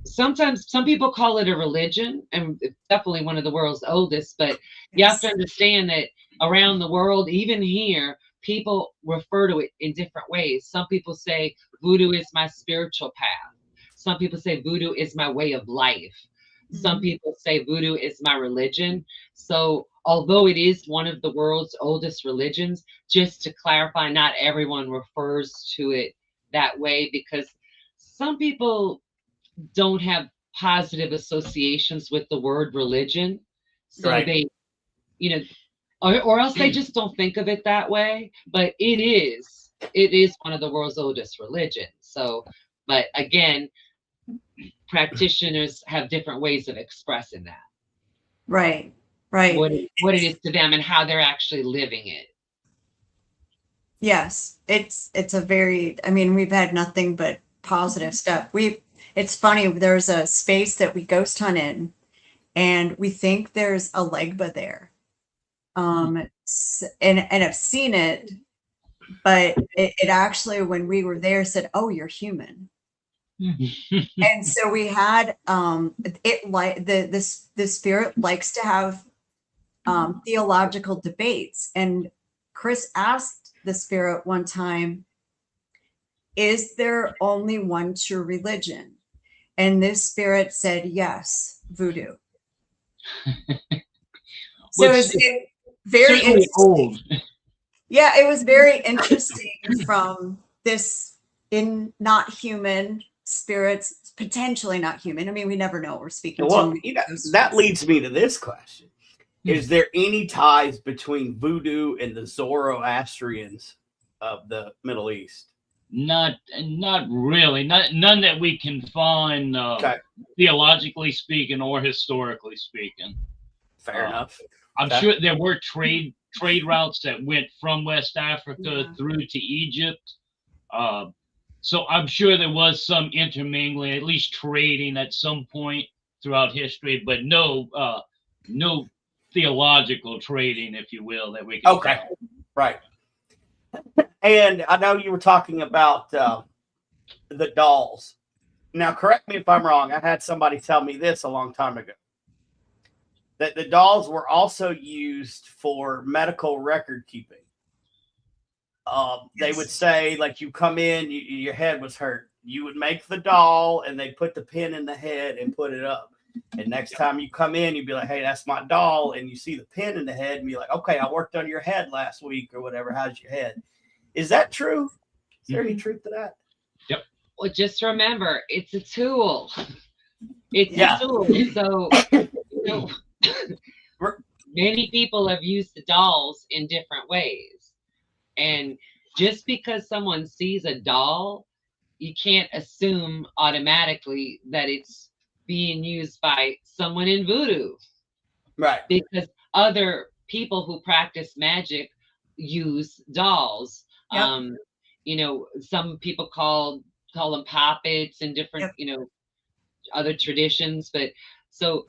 sometimes some people call it a religion, and it's definitely one of the world's oldest, but you have to understand that around the world, even here, people refer to it in different ways. Some people say voodoo is my spiritual path. Some people say voodoo is my way of life. Some people say voodoo is my religion. So although it is one of the world's oldest religions, just to clarify, not everyone refers to it that way, because some people don't have positive associations with the word religion. So they, or else they just don't think of it that way. But it is one of the world's oldest religions. So, but again, practitioners have different ways of expressing that. Right. What it is to them and how they're actually living it. Yes, it's a very, we've had nothing but positive stuff. It's funny, there's a space that we ghost hunt in, and we think there's a Legba there. And I've seen it, but it actually, when we were there, said, "Oh, you're human." And so we had it, like the spirit likes to have theological debates, and Chris asked the spirit one time, "Is there only one true religion?" And this spirit said, "Yes, voodoo." So it's very old. Yeah, it was very interesting from this not human spirits, potentially not human. We never know. We're speaking well, to that leads me to this question. Is there any ties between voodoo and the Zoroastrians of the Middle East? Not really. None that we can find, theologically speaking or historically speaking. Fair enough. I'm sure there were trade routes that went from West Africa through to Egypt. So I'm sure there was some intermingling, at least trading at some point throughout history, but no theological trading, if you will, that we can find. Right. And I know you were talking about the dolls. Now, correct me if I'm wrong. I had somebody tell me this a long time ago, that the dolls were also used for medical record keeping. They would say, like, you come in, your head was hurt. You would make the doll, and they put the pin in the head and put it up. And next time you come in, you'd be like, hey, that's my doll. And you see the pin in the head, and be like, okay, I worked on your head last week or whatever. How's your head? Is that true? Is there any truth to that? Yep. Well, just remember, it's a tool. It's Yeah. a tool. So, many people have used the dolls in different ways. And just because someone sees a doll, you can't assume automatically that it's being used by someone in voodoo. Right. Because other people who practice magic use dolls. Yep. Some people call them puppets and different, other traditions. But so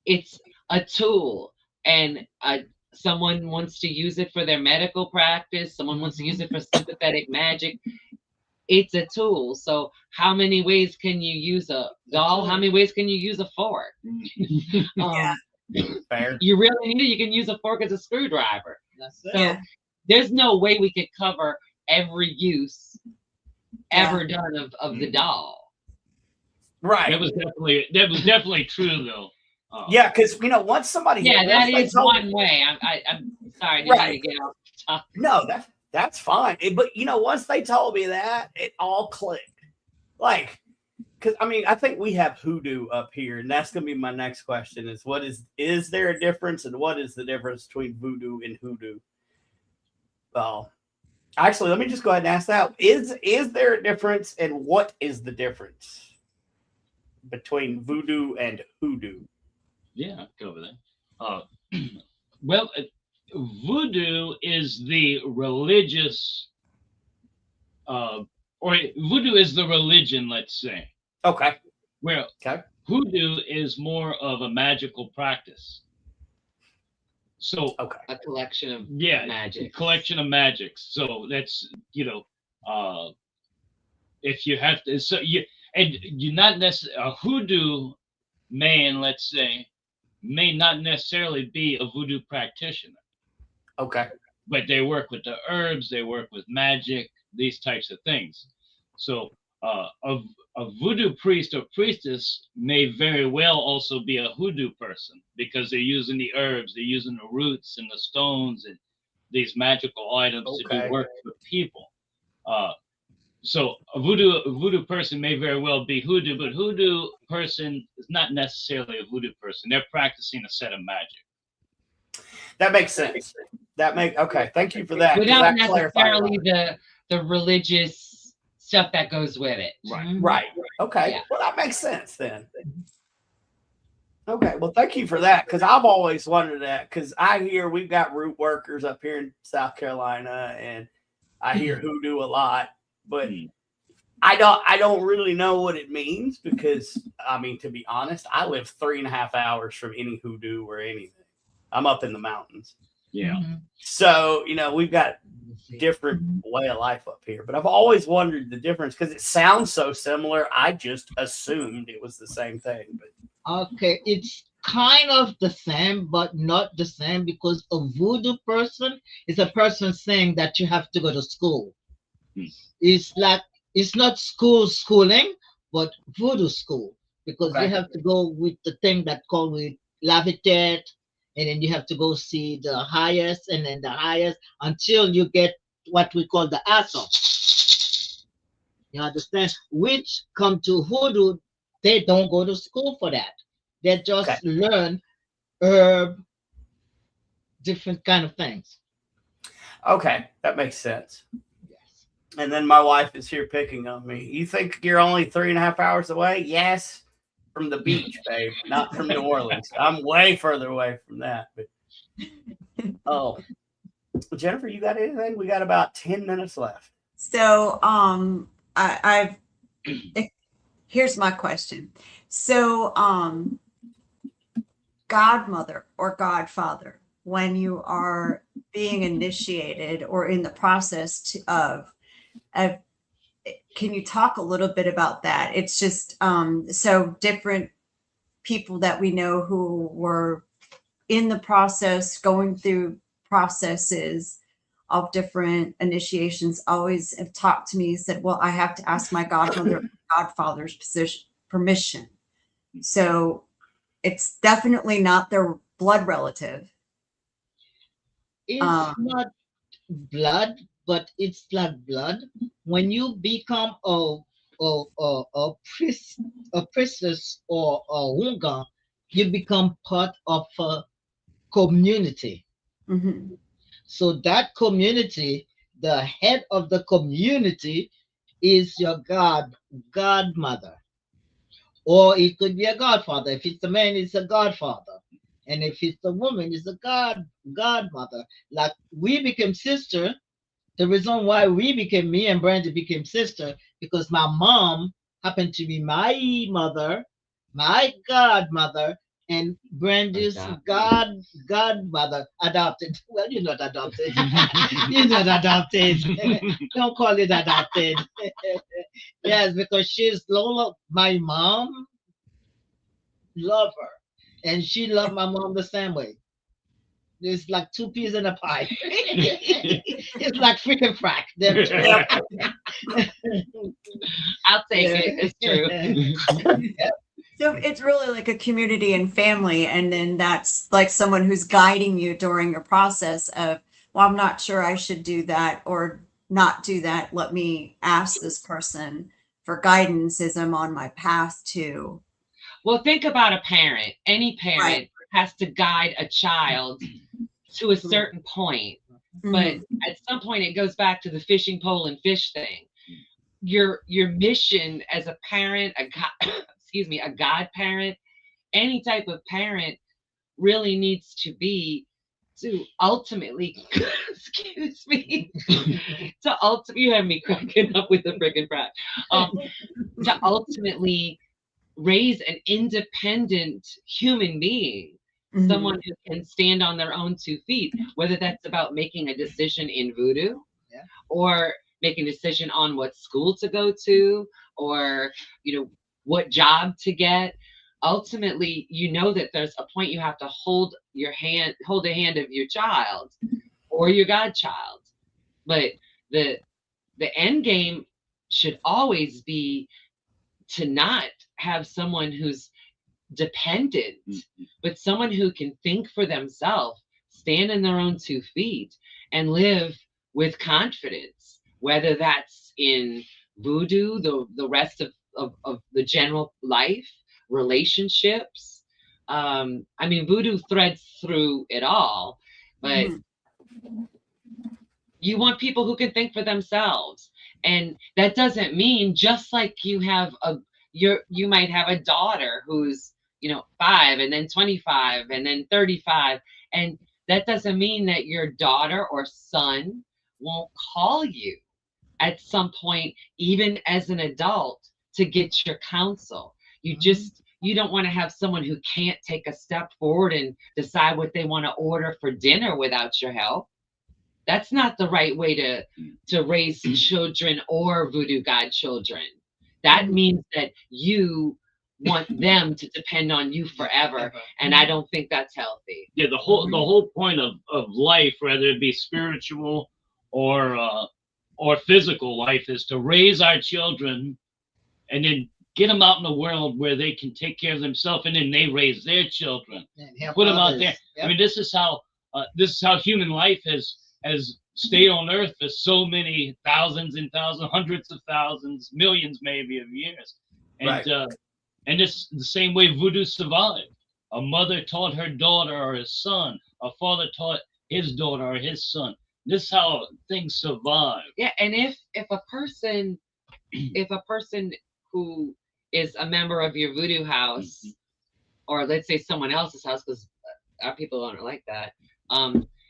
it's a tool, and someone wants to use it for their medical practice. Someone wants to use it for sympathetic magic. It's a tool. So how many ways can you use a doll? How many ways can you use a fork? Fair. You really need it. You can use a fork as a screwdriver. That's it. So there's no way we could cover every use ever done of the doll. Right. That was definitely true, though. Yeah, because once somebody that is one way. I'm sorry, I didn't mean to get off the topic. No, that's fine. But once they told me that, it all clicked. Like, because I think we have hoodoo up here, and that's gonna be my next question: is there a difference, and what is the difference between voodoo and hoodoo? Well, actually, let me just go ahead and ask that: is there a difference, and what is the difference between voodoo and hoodoo? Yeah, I'll cover that. Well, voodoo is the religious, or voodoo is the religion, let's say. Okay. Where hoodoo is more of a magical practice. So a collection of magic. Collection of magics. So that's if you have to, you're not necessarily a hoodoo man, let's say, may not necessarily be a voodoo practitioner. Okay. But they work with the herbs, they work with magic, these types of things. So a voodoo priest or priestess may very well also be a hoodoo person, because they're using the herbs, they're using the roots and the stones and these magical items to do work for people. So a voodoo person may very well be hoodoo, but hoodoo person is not necessarily a voodoo person. They're practicing a set of magic. That makes sense. Okay. Thank you for that. Without necessarily the religious stuff that goes with it. Right. Okay. Yeah. Well, that makes sense then. Okay. Well, thank you for that, because I've always wondered that, because I hear we've got root workers up here in South Carolina, and I hear hoodoo a lot. But I don't really know what it means, because to be honest, I live 3.5 hours from any hoodoo or anything. I'm up in the mountains. Yeah. So, we've got different way of life up here, but I've always wondered the difference, because it sounds so similar. I just assumed it was the same thing. But okay, it's kind of the same, but not the same, because a voodoo person is a person saying that you have to go to school. It's not schooling, but voodoo school, because you have to go with the thing that called with levitate, and then you have to go see the highest, and then the highest, until you get what we call the assault. You understand? Which come to voodoo, they don't go to school for that. They just learn herb, different kind of things. Okay, that makes sense. And then my wife is here picking on me. You think you're only 3.5 hours away? Yes, from the beach, babe, not from New Orleans. I'm way further away from that. But Jennifer, you got anything? We got about 10 minutes left. So, here's my question. So, godmother or godfather, when you are being initiated or in the process of can you talk a little bit about that? It's just so different people that we know who were in the process, going through processes of different initiations, always have talked to me, said, well, I have to ask my godmother, godfather's permission. So it's definitely not their blood relative. It's not blood, but it's like blood. When you become a priestess or a wunga, you become part of a community. Mm-hmm. So that community, the head of the community is your godmother. Or it could be a godfather. If it's a man, it's a godfather. And if it's a woman, it's a godmother. Like we became sister. The reason why me and Brandy became sister, because my mom happened to be my mother, my godmother, and Brandy's godmother adopted. Well, you're not adopted. You're not adopted. Don't call it adopted. Yes, because she's Lola. My mom love her, and she loved my mom the same way. It's like two peas in a pie. It's like freaking frack. I'll take it. It's true. So it's really like a community and family. And then that's like someone who's guiding you during your process of, well, I'm not sure I should do that or not do that. Let me ask this person for guidance as I'm on my path to. Well, think about a parent. Any parent Right. has to guide a child to a certain point. But at some point, it goes back to the fishing pole and fish thing. Your mission as a parent, a godparent, any type of parent really needs to be to ultimately, excuse me, you have me cracking up with the freaking frat. To ultimately raise an independent human being, someone who can stand on their own 2 feet, whether that's about making a decision in voodoo or making a decision on what school to go to or, what job to get. Ultimately, that there's a point you have to hold the hand of your child or your godchild. But the end game should always be to not have someone who's dependent, but someone who can think for themselves, stand on their own 2 feet, and live with confidence, whether that's in voodoo, the rest of the general life, relationships. Voodoo threads through it all, but you want people who can think for themselves. And that doesn't mean just like you might have a daughter who's 5 and then 25 and then 35, and that doesn't mean that your daughter or son won't call you at some point, even as an adult, to get your counsel. You don't want to have someone who can't take a step forward and decide what they want to order for dinner without your help. That's not the right way to raise children or voodoo godchildren. That means that you want them to depend on you forever, and I don't think that's healthy. Yeah, the whole point of life, whether it be spiritual or physical life, is to raise our children and then get them out in the world where they can take care of themselves, and then they raise their children, put them out there. Yep. This is how human life has stayed on earth for so many thousands and thousands, hundreds of thousands, millions maybe of years. And it's the same way voodoo survived. A mother taught her daughter or his son. A father taught his daughter or his son. This is how things survive. Yeah, and if a person who is a member of your voodoo house, or let's say someone else's house, because our people aren't like that.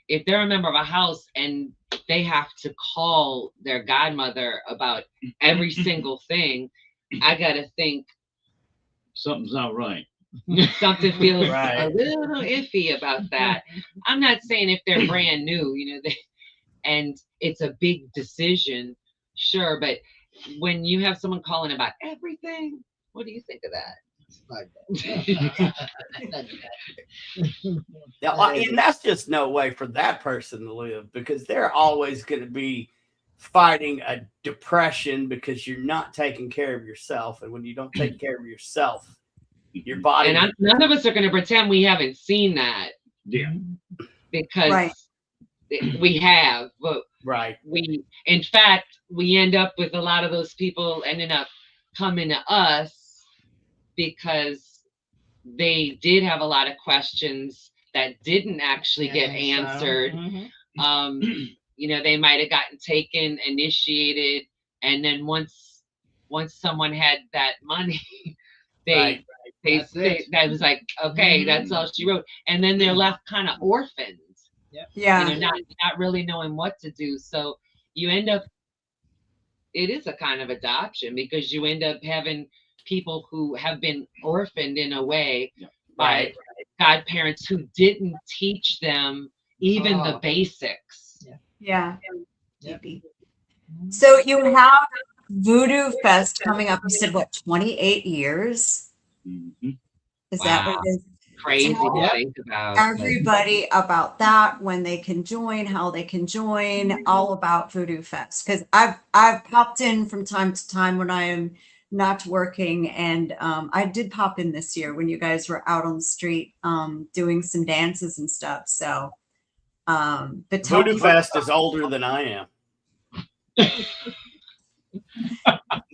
If they're a member of a house and they have to call their godmother about every single thing, I gotta think something's not right. Something feels Right. a little iffy about that. I'm not saying if they're brand new, and it's a big decision, sure, but when you have someone calling about everything, what do you think of that? And that's just no way for that person to live, because they're always going to be fighting a depression because you're not taking care of yourself. And when you don't take care of yourself, your body. And none of us are going to pretend we haven't seen that. Yeah. Because Right. we have, but right. In fact, we end up with a lot of those people ending up coming to us because they did have a lot of questions that didn't actually get answered. They might have gotten taken, initiated, and then once someone had that money, that was like, okay, that's all she wrote, and then they're left kind of orphaned. Yeah. Not really knowing what to do. So you end up, it is a kind of adoption, because you end up having people who have been orphaned in a way by godparents who didn't teach them even the basics. Yeah. So you have Voodoo Fest coming up. You said what, 28 years? Mm-hmm. Is that what it is? Crazy to think about. Everybody about that, when they can join, how they can join, all about Voodoo Fest. Because I've popped in from time to time when I am not working, and I did pop in this year when you guys were out on the street doing some dances and stuff. So, but Voodoo Fest is older than I am.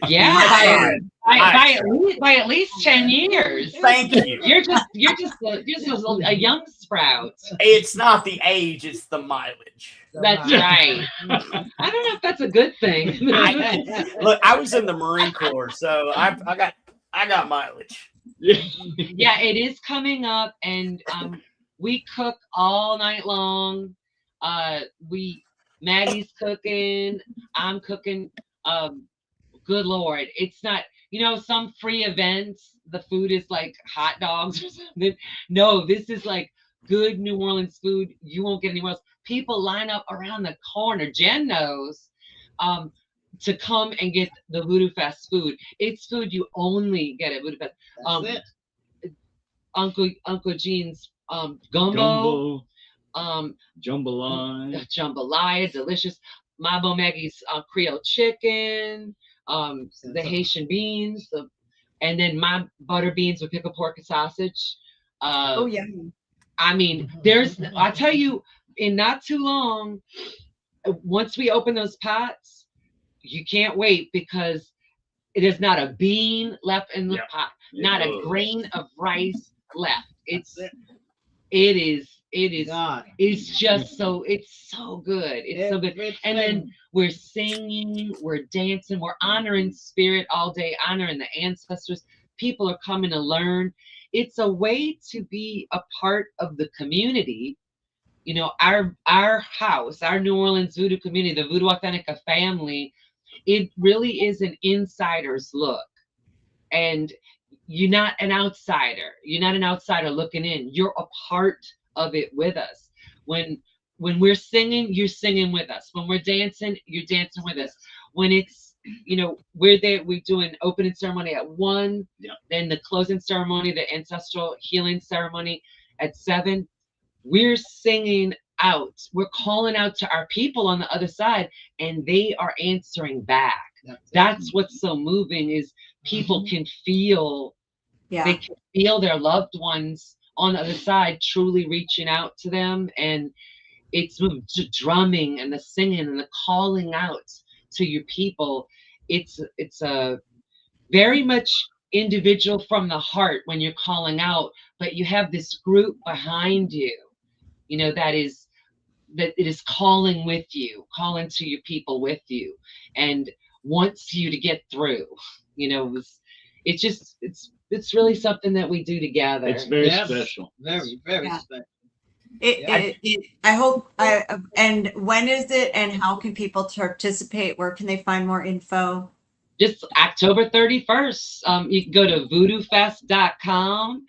Yeah, by at least 10 years. Thank you. You're just a young sprout. It's not the age; it's the mileage. That's right. I don't know if that's a good thing. Look, I was in the Marine Corps, so I got mileage. Yeah, it is coming up, and we cook all night long. Maggie's cooking. I'm cooking. Good Lord, it's not, some free events, the food is like hot dogs or something. No, this is like good New Orleans food you won't get anywhere else. People line up around the corner, Jen knows, to come and get the Voodoo Fest food. It's food you only get at Voodoo Fest. Uncle Gene's gumbo, jambalaya, delicious. Mambo Maggie's Creole chicken, the Haitian beans, and then my butter beans with pickled pork and sausage. Oh yeah. I mean, I tell you, in not too long, once we open those pots, you can't wait, because it is not a bean left in the pot, not a grain of rice left. It's just so good. It's so good. And then we're singing, we're dancing, we're honoring spirit all day, honoring the ancestors. People are coming to learn. It's a way to be a part of the community. Our house, our New Orleans Voodoo community, the Voodoo Authentica family, it really is an insider's look. And you're not an outsider. You're not an outsider looking in. You're a part of it with us. When we're singing, you're singing with us. When we're dancing, you're dancing with us. When it's, we're there, we're doing opening ceremony at 1, then the closing ceremony, the ancestral healing ceremony at 7, we're singing out. We're calling out to our people on the other side, and they are answering back. That's what's so moving, is people can feel, they can feel their loved ones on the other side truly reaching out to them. And it's the drumming and the singing and the calling out to your people. It's a very much individual from the heart when you're calling out, but you have this group behind you, that it is calling with you, calling to your people with you, and wants you to get through. It's really something that we do together. It's very special. Very, very special. I hope. And when is it? And how can people participate? Where can they find more info? Just October 31st. You can go to VOODOOFEST.com.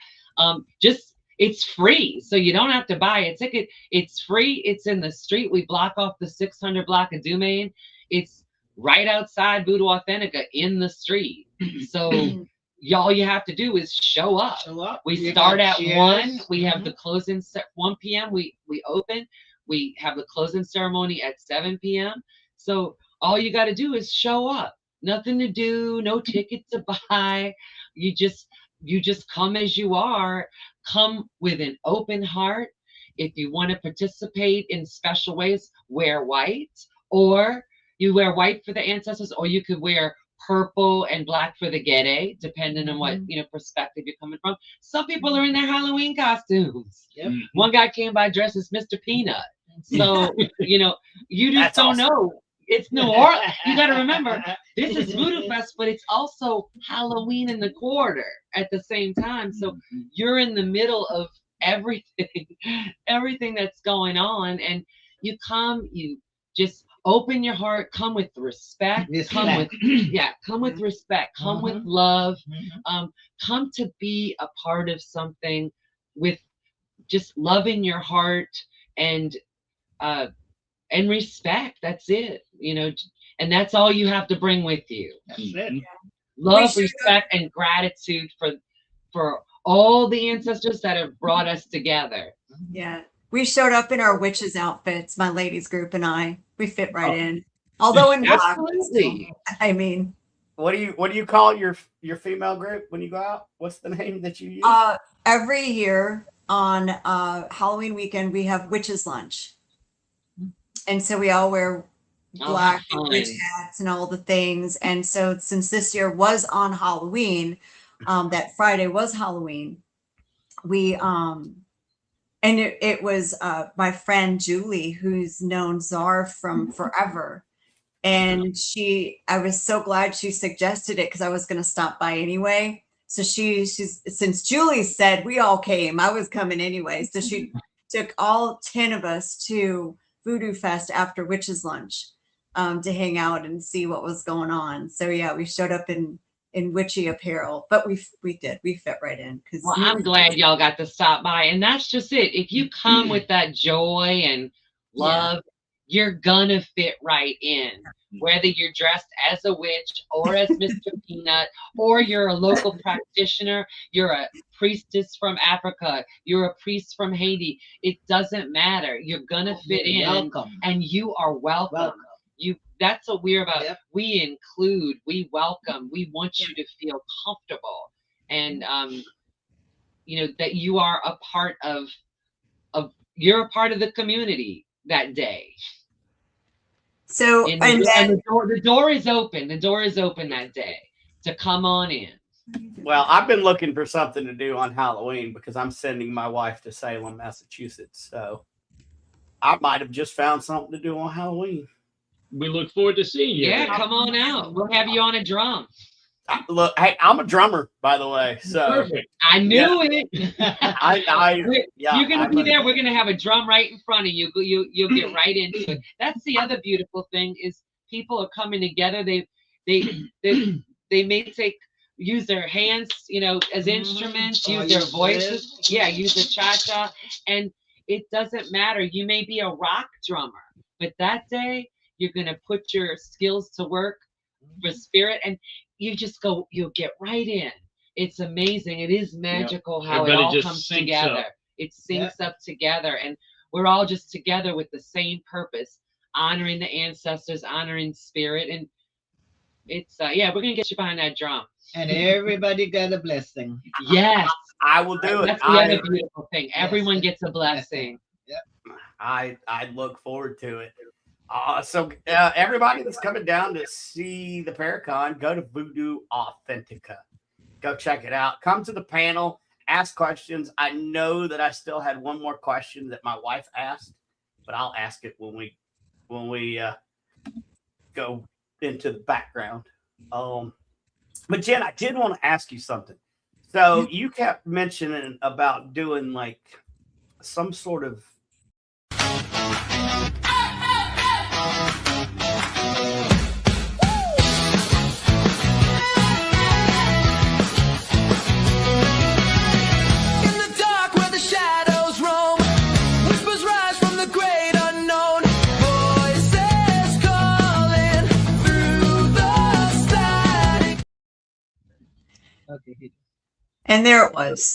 Just it's free, so you don't have to buy a ticket. It's free. It's in the street. We block off the 600 block of Dumaine. It's right outside Voodoo Authentica in the street. So y'all, you have to do is show up. We start at 1. We have the closing 1 p.m. We open. We have the closing ceremony at 7 p.m. So all you got to do is show up. Nothing to do, no ticket to buy. You just come as you are. Come with an open heart. If you want to participate in special ways, wear white, or you wear white for the ancestors, or you could wear purple and black for the Gede, depending on what perspective you're coming from. Some people are in their Halloween costumes. Yep. One guy came by dressed as Mr. Peanut. So you just don't know. It's New Orleans. You got to remember, this is Voodoo Fest, but it's also Halloween in the quarter at the same time. So you're in the middle of everything that's going on, and you come, you just open your heart, come with respect, come with respect, come with love, come to be a part of something with just love in your heart and respect. That's it, and that's all you have to bring with you. That's it. Love, respect, and gratitude for all the ancestors that have brought us together. Yeah. We showed up in our witches outfits, my ladies group and I. We fit right in. Although in black. Absolutely. I mean, what do you call your female group when you go out? What's the name that you use? Every year on Halloween weekend we have witches lunch. And so we all wear black witch hats and all the things. And so since this year was on Halloween, that Friday was Halloween, we and it was my friend Julie, who's known Czar from forever. And I was so glad she suggested it because I was going to stop by anyway. So she's since Julie said we all came, I was coming anyway. So she took all 10 of us to Voodoo Fest after Witches Lunch to hang out and see what was going on. So yeah, we showed up in witchy apparel, but we fit right in. Well, I'm glad y'all got to stop by, and that's just it. If you come with that joy and love, you're gonna fit right in. Whether you're dressed as a witch or as Mr. Peanut, or you're a local practitioner, you're a priestess from Africa, you're a priest from Haiti, it doesn't matter. You're gonna fit in, and you are welcome. That's what we're about. Yep. We include, we welcome, we want you to feel comfortable, and that you are a part of you're a part of the community that day. So the door is open. The door is open that day to come on in. Well, I've been looking for something to do on Halloween because I'm sending my wife to Salem, Massachusetts. So I might have just found something to do on Halloween. We look forward to seeing you. Yeah, come on out. We'll have you on a drum. Look, hey, I'm a drummer, by the way. So perfect. I knew it. You're gonna be there. We're gonna have a drum right in front of you. You'll get right into it. That's the other beautiful thing is people are coming together. They may use their hands, as instruments, use their voices. Yeah, use the cha-cha, and it doesn't matter. You may be a rock drummer, but that day you're gonna put your skills to work for spirit, and you'll get right in. It's amazing. It is magical how it all comes together. It syncs up together, and we're all just together with the same purpose, honoring the ancestors, honoring spirit, and it's we're gonna get you behind that drum. And everybody got a blessing. Yes, I will do it. That's the other beautiful thing. Everyone gets a blessing. Yep. I look forward to it. So everybody that's coming down to see the Paracon, go to Voodoo Authentica. Go check it out. Come to the panel, ask questions. I know that I still had one more question that my wife asked, but I'll ask it when we go into the background. But Jen, I did want to ask you something. So you kept mentioning about doing like some sort of And there it was.